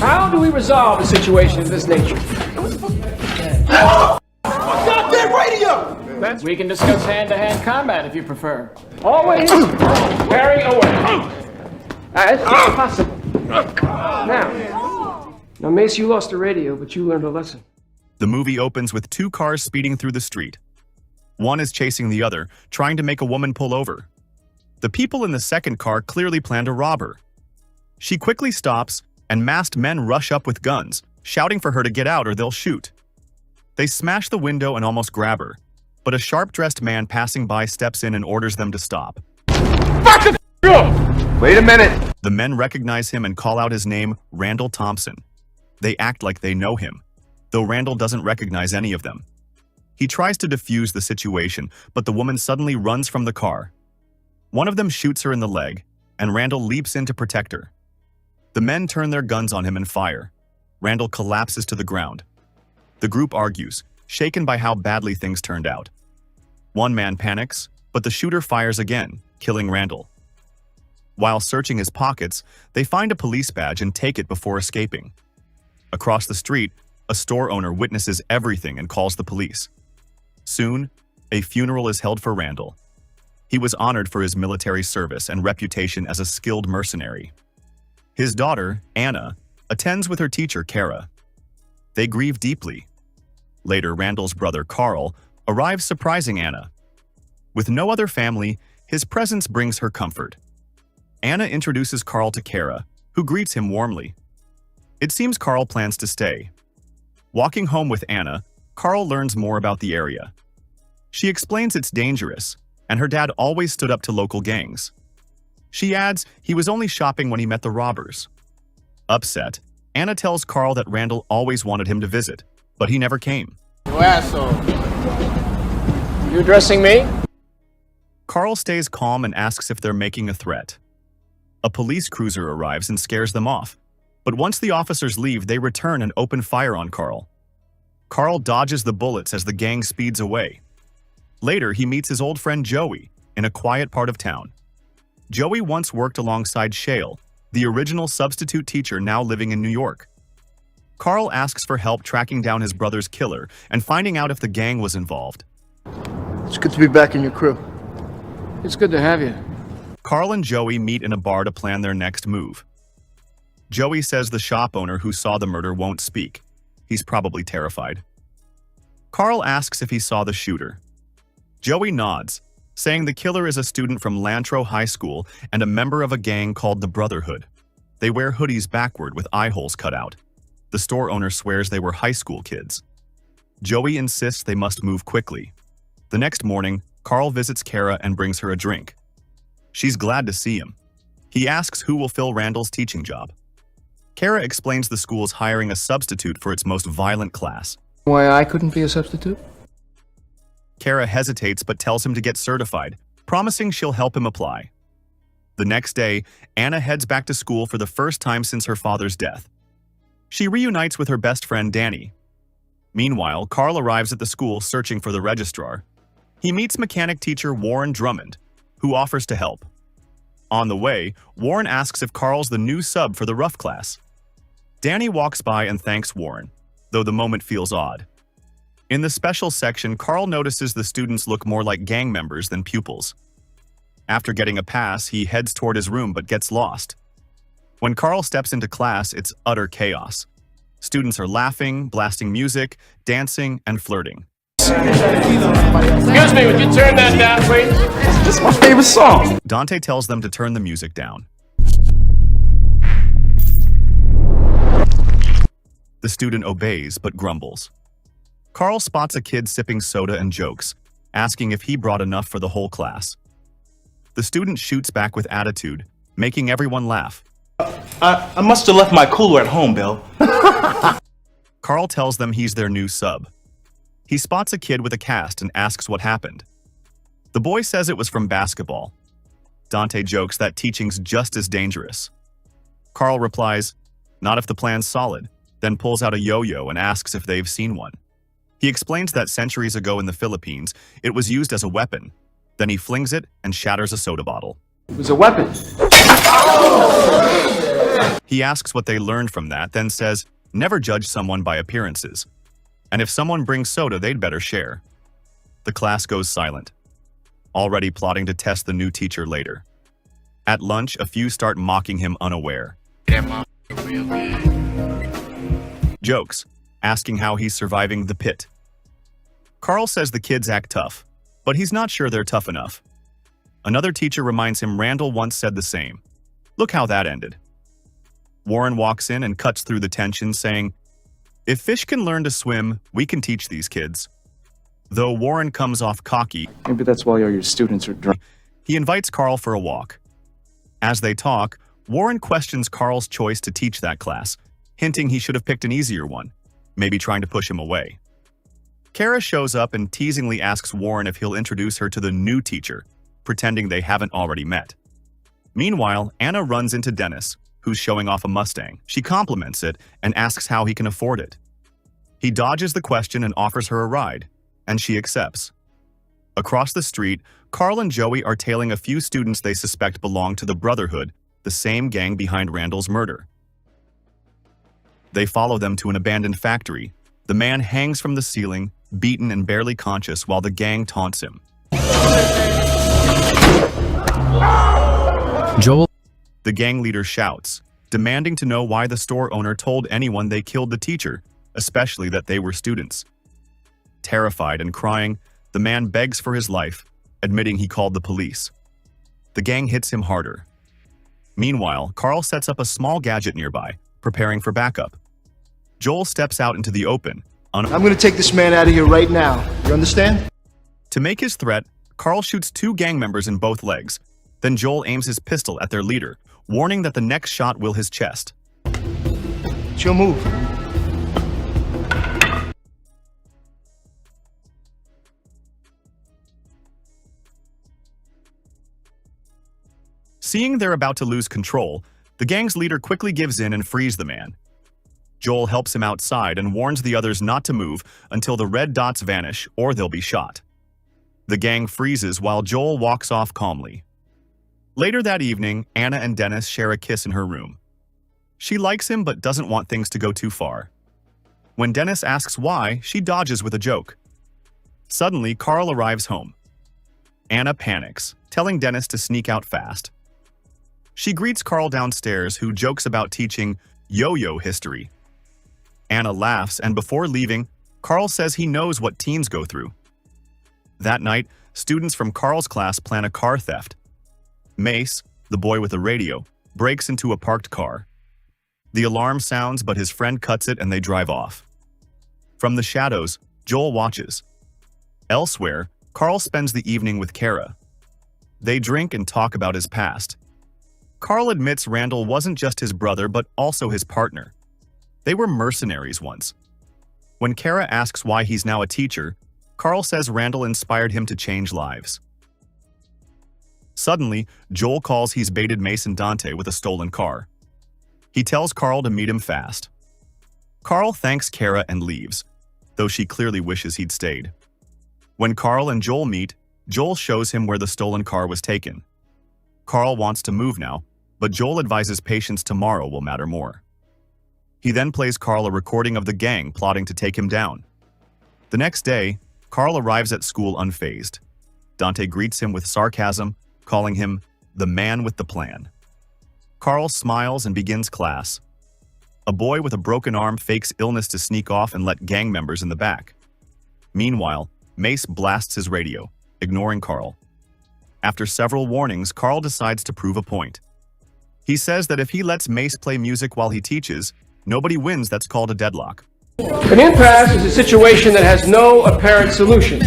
How do we resolve a situation of this nature? Goddamn radio! We can discuss hand-to-hand combat if you prefer. Always very aware. As possible. Now, Mace, you lost the radio, but you learned a lesson. The movie opens with two cars speeding through the street. One is chasing the other, trying to make a woman pull over. The people in the second car clearly plan to rob her. She quickly stops, and masked men rush up with guns, shouting for her to get out or they'll shoot. They smash the window and almost grab her, but a sharp-dressed man passing by steps in and orders them to stop. Back the up! Wait a minute! The men recognize him and call out his name, Randall Thompson. They act like they know him, though Randall doesn't recognize any of them. He tries to defuse the situation, but the woman suddenly runs from the car. One of them shoots her in the leg, and Randall leaps in to protect her. The men turn their guns on him and fire. Randall collapses to the ground. The group argues, shaken by how badly things turned out. One man panics, but the shooter fires again, killing Randall. While searching his pockets, they find a police badge and take it before escaping. Across the street, a store owner witnesses everything and calls the police. Soon, a funeral is held for Randall. He was honored for his military service and reputation as a skilled mercenary. His daughter, Anna, attends with her teacher, Kara. They grieve deeply. Later, Randall's brother, Carl, arrives surprising Anna. With no other family, his presence brings her comfort. Anna introduces Carl to Kara, who greets him warmly. It seems Carl plans to stay. Walking home with Anna, Carl learns more about the area. She explains it's dangerous, and her dad always stood up to local gangs. She adds he was only shopping when he met the robbers. Upset, Anna tells Carl that Randall always wanted him to visit, but he never came. You asshole. You addressing me? Carl stays calm and asks if they're making a threat. A police cruiser arrives and scares them off, but once the officers leave, they return and open fire on Carl. Carl dodges the bullets as the gang speeds away. Later, he meets his old friend Joey in a quiet part of town. Joey once worked alongside Shale, the original substitute teacher now living in New York. Carl asks for help tracking down his brother's killer and finding out if the gang was involved. It's good to be back in your crew. It's good to have you. Carl and Joey meet in a bar to plan their next move. Joey says the shop owner who saw the murder won't speak. He's probably terrified. Carl asks if he saw the shooter. Joey nods, saying the killer is a student from Lantro High School and a member of a gang called the Brotherhood. They wear hoodies backward with eye holes cut out. The store owner swears they were high school kids. Joey insists they must move quickly. The next morning, Carl visits Kara and brings her a drink. She's glad to see him. He asks who will fill Randall's teaching job. Kara explains the school's hiring a substitute for its most violent class. Why I couldn't be a substitute? Kara hesitates but tells him to get certified, promising she'll help him apply. The next day, Anna heads back to school for the first time since her father's death. She reunites with her best friend Danny. Meanwhile, Carl arrives at the school searching for the registrar. He meets mechanic teacher Warren Drummond, who offers to help. On the way, Warren asks if Carl's the new sub for the rough class. Danny walks by and thanks Warren, though the moment feels odd. In the special section, Carl notices the students look more like gang members than pupils. After getting a pass, he heads toward his room but gets lost. When Carl steps into class, it's utter chaos. Students are laughing, blasting music, dancing, and flirting. Excuse me, would you turn that down, please? This is my favorite song. Dante tells them to turn the music down. The student obeys but grumbles. Carl spots a kid sipping soda and jokes, asking if he brought enough for the whole class. The student shoots back with attitude, making everyone laugh. I must have left my cooler at home, Bill. Carl tells them he's their new sub. He spots a kid with a cast and asks what happened. The boy says it was from basketball. Dante jokes that teaching's just as dangerous. Carl replies, "Not if the plan's solid," then pulls out a yo-yo and asks if they've seen one. He explains that centuries ago in the Philippines, it was used as a weapon. Then he flings it and shatters a soda bottle. It was a weapon. He He asks what they learned from that, then says, never judge someone by appearances. And if someone brings soda, they'd better share. The class goes silent, already plotting to test the new teacher later. At lunch, a few start mocking him unaware. Jokes, asking how he's surviving the pit. Carl says the kids act tough, but he's not sure they're tough enough. Another teacher reminds him Randall once said the same. Look how that ended. Warren walks in and cuts through the tension, saying, if fish can learn to swim, we can teach these kids. Though Warren comes off cocky, Maybe that's why all your students are drunk. he invites Carl for a walk. As they talk, Warren questions Carl's choice to teach that class, hinting he should have picked an easier one, maybe trying to push him away. Kara shows up and teasingly asks Warren if he'll introduce her to the new teacher, pretending they haven't already met. Meanwhile, Anna runs into Dennis, who's showing off a Mustang. She compliments it and asks how he can afford it. He dodges the question and offers her a ride, and she accepts. Across the street, Carl and Joey are tailing a few students they suspect belong to the Brotherhood, the same gang behind Randall's murder. They follow them to an abandoned factory. The man hangs from the ceiling, beaten and barely conscious, while the gang taunts him. Joel? The gang leader shouts, demanding to know why the store owner told anyone they killed the teacher, especially that they were students. Terrified and crying, the man begs for his life, admitting he called the police. The gang hits him harder. Meanwhile, Carl sets up a small gadget nearby, preparing for backup. Joel steps out into the open. I'm gonna take this man out of here right now. You understand? To make his threat, Carl shoots 2 gang members in both legs. Then Joel aims his pistol at their leader, warning that the next shot will his chest. It's your move. Seeing they're about to lose control, the gang's leader quickly gives in and frees the man. Joel helps him outside and warns the others not to move until the red dots vanish or they'll be shot. The gang freezes while Joel walks off calmly. Later that evening, Anna and Dennis share a kiss in her room. She likes him but doesn't want things to go too far. When Dennis asks why, she dodges with a joke. Suddenly, Carl arrives home. Anna panics, telling Dennis to sneak out fast. She greets Carl downstairs, who jokes about teaching yo-yo history. Anna laughs, and before leaving, Carl says he knows what teens go through. That night, students from Carl's class plan a car theft. Mace, the boy with a radio, breaks into a parked car. The alarm sounds, but his friend cuts it and they drive off. From the shadows, Joel watches. Elsewhere, Carl spends the evening with Kara. They drink and talk about his past. Carl admits Randall wasn't just his brother, but also his partner. They were mercenaries once. When Kara asks why he's now a teacher, Carl says Randall inspired him to change lives. Suddenly, Joel calls he's baited Mace and Dante with a stolen car. He tells Carl to meet him fast. Carl thanks Kara and leaves, though she clearly wishes he'd stayed. When Carl and Joel meet, Joel shows him where the stolen car was taken. Carl wants to move now, but Joel advises patience tomorrow will matter more. He then plays Carl a recording of the gang plotting to take him down. The next day, Carl arrives at school unfazed. Dante greets him with sarcasm, calling him the man with the plan. Carl smiles and begins class. A boy with a broken arm fakes illness to sneak off and let gang members in the back. Meanwhile, Mace blasts his radio, ignoring Carl. After several warnings, Carl decides to prove a point. He says that if he lets Mace play music while he teaches, nobody wins. That's called a deadlock. An impasse is a situation that has no apparent solution.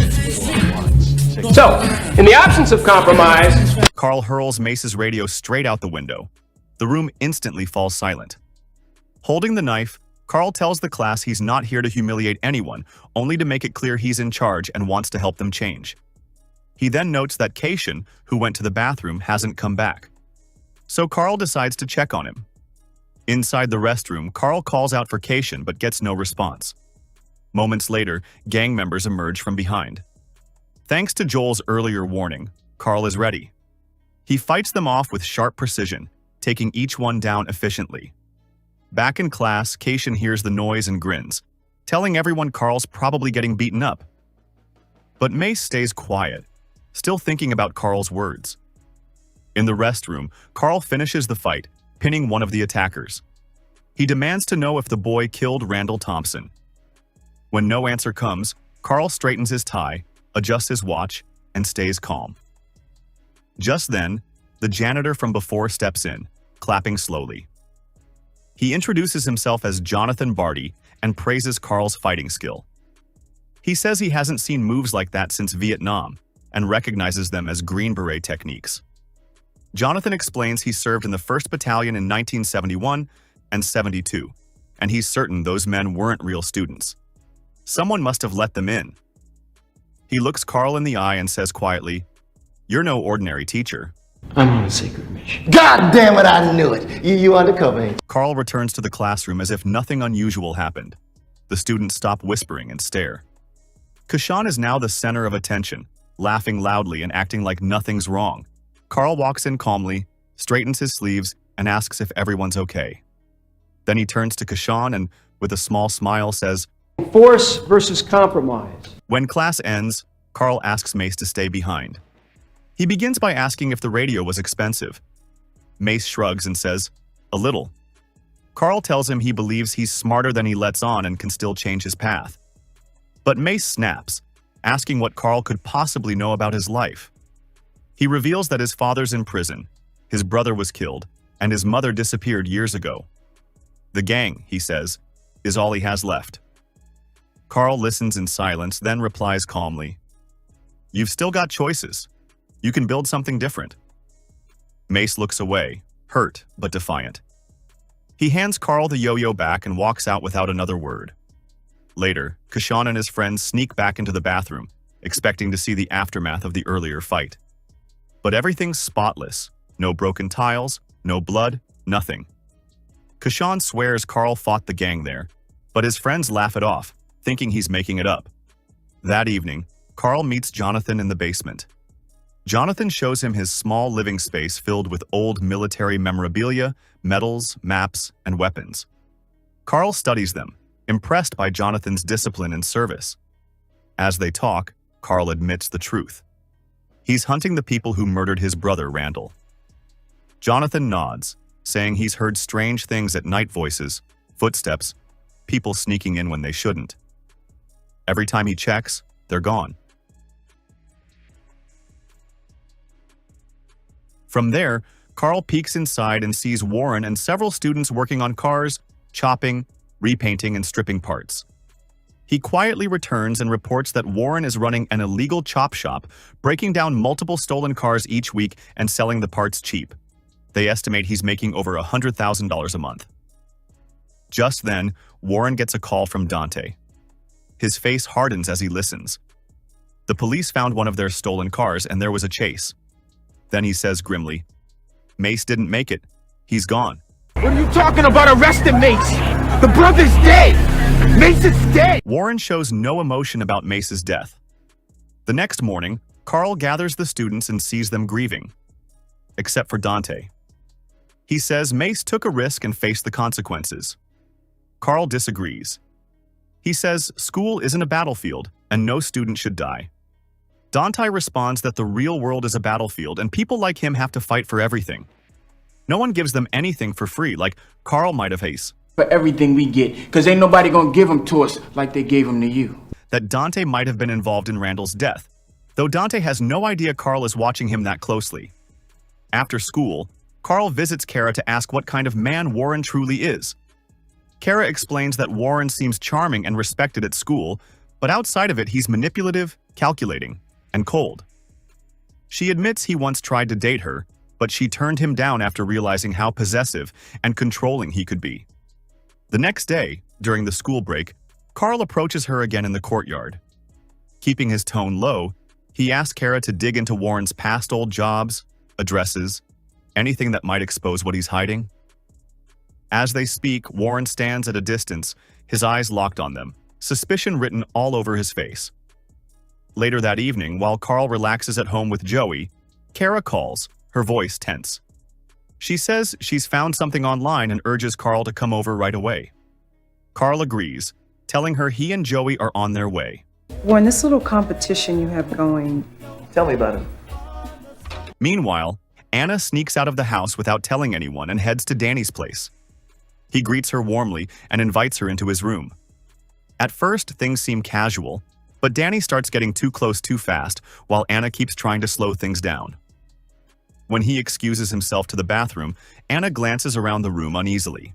So, in the absence of compromise, Carl hurls Mace's radio straight out the window. The room instantly falls silent. Holding the knife, Carl tells the class he's not here to humiliate anyone, only to make it clear he's in charge and wants to help them change. He then notes that Cation, who went to the bathroom, hasn't come back. So Carl decides to check on him. Inside the restroom, Carl calls out for Cation but gets no response. Moments later, gang members emerge from behind. Thanks to Joel's earlier warning, Carl is ready. He fights them off with sharp precision, taking each one down efficiently. Back in class, Cation hears the noise and grins, telling everyone Carl's probably getting beaten up. But Mace stays quiet, still thinking about Carl's words. In the restroom, Carl finishes the fight, pinning one of the attackers. He demands to know if the boy killed Randall Thompson. When no answer comes, Carl straightens his tie, adjusts his watch, and stays calm. Just then, the janitor from before steps in, clapping slowly. He introduces himself as Jonathan Barty and praises Carl's fighting skill. He says he hasn't seen moves like that since Vietnam and recognizes them as Green Beret techniques. Jonathan explains he served in the 1st Battalion in 1971 and 72, and he's certain those men weren't real students. Someone must have let them in. He looks Carl in the eye and says quietly, "You're no ordinary teacher." I'm on a sacred mission. God damn it, I knew it. You undercover, ain't you? Carl returns to the classroom as if nothing unusual happened. The students stop whispering and stare. Kashan is now the center of attention, laughing loudly and acting like nothing's wrong. Carl walks in calmly, straightens his sleeves, and asks if everyone's okay. Then he turns to Kashan and, with a small smile, says, Force versus compromise. When class ends, Carl asks Mace to stay behind. He begins by asking if the radio was expensive. Mace shrugs and says, "A little." Carl tells him he believes he's smarter than he lets on and can still change his path. But Mace snaps, asking what Carl could possibly know about his life. He reveals that his father's in prison, his brother was killed, and his mother disappeared years ago. The gang, he says, is all he has left. Carl listens in silence, then replies calmly, "You've still got choices. You can build something different." Mace looks away, hurt but defiant. He hands Carl the yo-yo back and walks out without another word. Later, Kashan and his friends sneak back into the bathroom, expecting to see the aftermath of the earlier fight. But everything's spotless. No broken tiles, no blood, nothing. Kashan swears Carl fought the gang there, but his friends laugh it off, thinking he's making it up. That evening, Carl meets Jonathan in the basement. Jonathan shows him his small living space filled with old military memorabilia, medals, maps, and weapons. Carl studies them, impressed by Jonathan's discipline and service. As they talk, Carl admits the truth. He's hunting the people who murdered his brother, Randall. Jonathan nods, saying he's heard strange things at night, voices, footsteps, people sneaking in when they shouldn't. Every time he checks, they're gone. From there, Carl peeks inside and sees Warren and several students working on cars, chopping, repainting, and stripping parts. He quietly returns and reports that Warren is running an illegal chop shop, breaking down multiple stolen cars each week and selling the parts cheap. They estimate he's making over $100,000 a month. Just then, Warren gets a call from Dante. His face hardens as he listens. The police found one of their stolen cars and there was a chase. Then he says grimly, "Mace didn't make it. He's gone." What are you talking about arresting Mace? The brother's dead! Mace is dead! Warren shows no emotion about Mace's death. The next morning, Carl gathers the students and sees them grieving. Except for Dante. He says Mace took a risk and faced the consequences. Carl disagrees. He says school isn't a battlefield and no student should die. Dante responds that the real world is a battlefield and people like him have to fight for everything. No one gives them anything for free, like Carl might have faced. For everything we get, because ain't nobody gonna give them to us like they gave them to you. That Dante might have been involved in Randall's death, though Dante has no idea Carl is watching him that closely. After school, Carl visits Kara to ask what kind of man Warren truly is. Kara explains that Warren seems charming and respected at school, but outside of it he's manipulative, calculating, and cold. She admits he once tried to date her, but she turned him down after realizing how possessive and controlling he could be. The next day, during the school break, Carl approaches her again in the courtyard. Keeping his tone low, he asks Kara to dig into Warren's past old jobs, addresses, anything that might expose what he's hiding. As they speak, Warren stands at a distance, his eyes locked on them, suspicion written all over his face. Later that evening, while Carl relaxes at home with Joey, Kara calls, her voice tense. She says she's found something online and urges Carl to come over right away. Carl agrees, telling her he and Joey are on their way. Warren, this little competition you have going. Tell me about it. Meanwhile, Anna sneaks out of the house without telling anyone and heads to Danny's place. He greets her warmly and invites her into his room. At first, things seem casual, but Danny starts getting too close too fast while Anna keeps trying to slow things down. When he excuses himself to the bathroom, Anna glances around the room uneasily.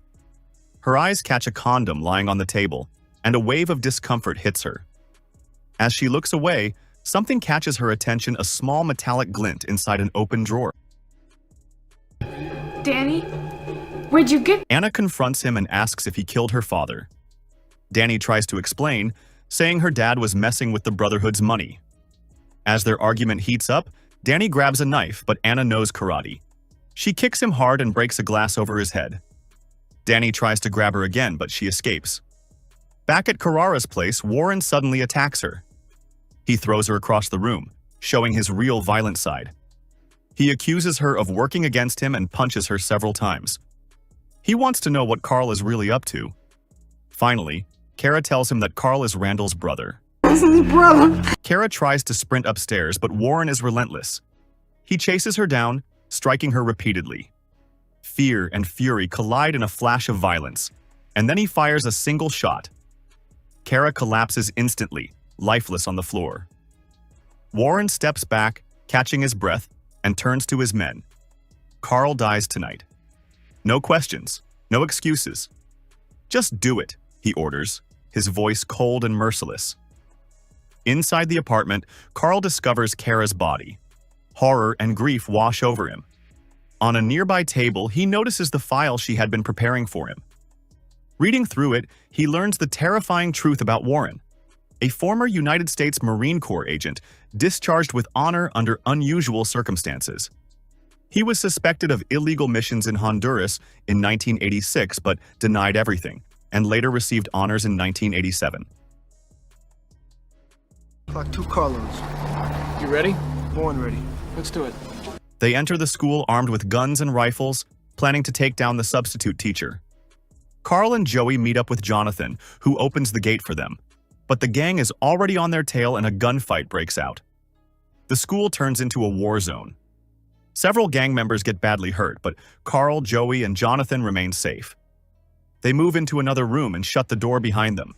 Her eyes catch a condom lying on the table, and a wave of discomfort hits her. As she looks away, something catches her attention, a small metallic glint inside an open drawer. Danny, where'd you get? Anna confronts him and asks if he killed her father. Danny tries to explain, saying her dad was messing with the Brotherhood's money. As their argument heats up, Danny grabs a knife, but Anna knows karate. She kicks him hard and breaks a glass over his head. Danny tries to grab her again, but she escapes. Back at Carrara's place, Warren suddenly attacks her. He throws her across the room, showing his real violent side. He accuses her of working against him and punches her several times. He wants to know what Carl is really up to. Finally, Kara tells him that Carl is Randall's brother. This is brother. Kara tries to sprint upstairs, but Warren is relentless. He chases her down, striking her repeatedly. Fear and fury collide in a flash of violence, and then he fires a single shot. Kara collapses instantly, lifeless on the floor. Warren steps back, catching his breath, and turns to his men. Carl dies tonight. No questions, no excuses. Just do it, he orders, his voice cold and merciless. Inside the apartment, Carl discovers Kara's body. Horror and grief wash over him. On a nearby table, he notices the file she had been preparing for him. Reading through it, he learns the terrifying truth about Warren, a former United States Marine Corps agent discharged with honor under unusual circumstances. He was suspected of illegal missions in Honduras in 1986 but denied everything, and later received honors in 1987. Clock 2 carloads. You ready? Born ready. Let's do it. They enter the school armed with guns and rifles, planning to take down the substitute teacher. Carl and Joey meet up with Jonathan, who opens the gate for them, but the gang is already on their tail and a gunfight breaks out. The school turns into a war zone. Several gang members get badly hurt, but Carl, Joey, and Jonathan remain safe. They move into another room and shut the door behind them.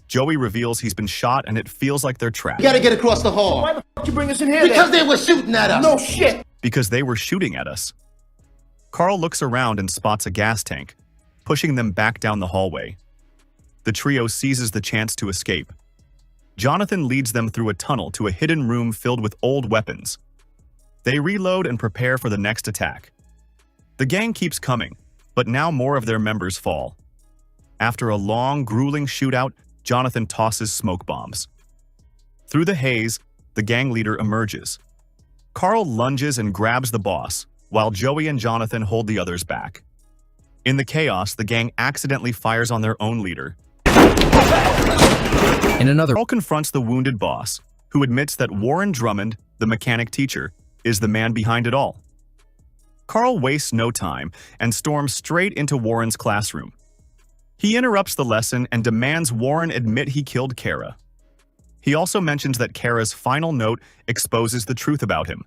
Joey reveals he's been shot and it feels like they're trapped. You gotta get across the hall. Why the fuck you bring us in here? Because they were shooting at us. No shit. Because they were shooting at us. Carl looks around and spots a gas tank, pushing them back down the hallway. The trio seizes the chance to escape. Jonathan leads them through a tunnel to a hidden room filled with old weapons. They reload and prepare for the next attack. The gang keeps coming, but now more of their members fall. After a long, grueling shootout, Jonathan tosses smoke bombs. Through the haze, the gang leader emerges. Carl lunges and grabs the boss, while Joey and Jonathan hold the others back. In the chaos, the gang accidentally fires on their own leader. Carl confronts the wounded boss, who admits that Warren Drummond, the mechanic teacher, is the man behind it all. Carl wastes no time and storms straight into Warren's classroom. He interrupts the lesson and demands Warren admit he killed Kara. He also mentions that Kara's final note exposes the truth about him.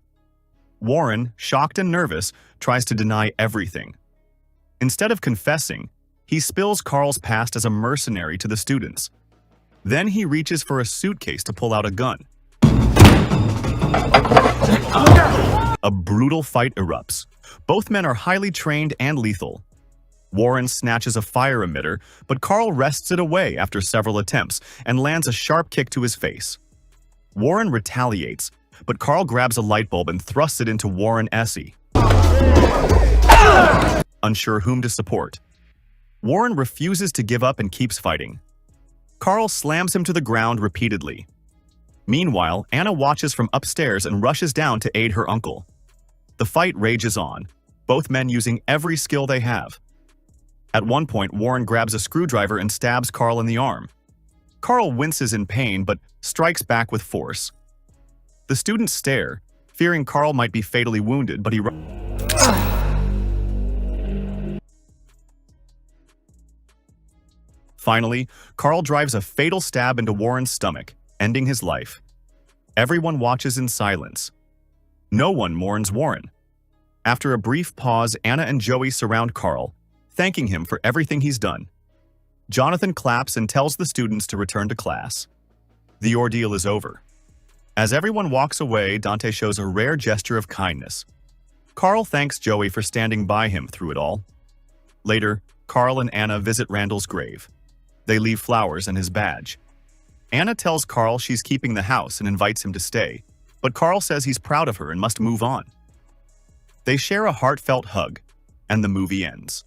Warren, shocked and nervous, tries to deny everything. Instead of confessing, he spills Carl's past as a mercenary to the students. Then he reaches for a suitcase to pull out a gun. A brutal fight erupts. Both men are highly trained and lethal. Warren snatches a fire emitter, but Carl wrests it away after several attempts and lands a sharp kick to his face. Warren retaliates, but Carl grabs a light bulb and thrusts it into Warren Essie. Unsure whom to support. Warren refuses to give up and keeps fighting. Carl slams him to the ground repeatedly. Meanwhile, Anna watches from upstairs and rushes down to aid her uncle. The fight rages on, both men using every skill they have. At one point, Warren grabs a screwdriver and stabs Carl in the arm. Carl winces in pain, but strikes back with force. The students stare, fearing Carl might be fatally wounded, but he Finally, Carl drives a fatal stab into Warren's stomach, ending his life. Everyone watches in silence. No one mourns Warren. After a brief pause, Anna and Joey surround Carl, thanking him for everything he's done. Jonathan claps and tells the students to return to class. The ordeal is over. As everyone walks away, Dante shows a rare gesture of kindness. Carl thanks Joey for standing by him through it all. Later, Carl and Anna visit Randall's grave. They leave flowers and his badge. Anna tells Carl she's keeping the house and invites him to stay, but Carl says he's proud of her and must move on. They share a heartfelt hug, and the movie ends.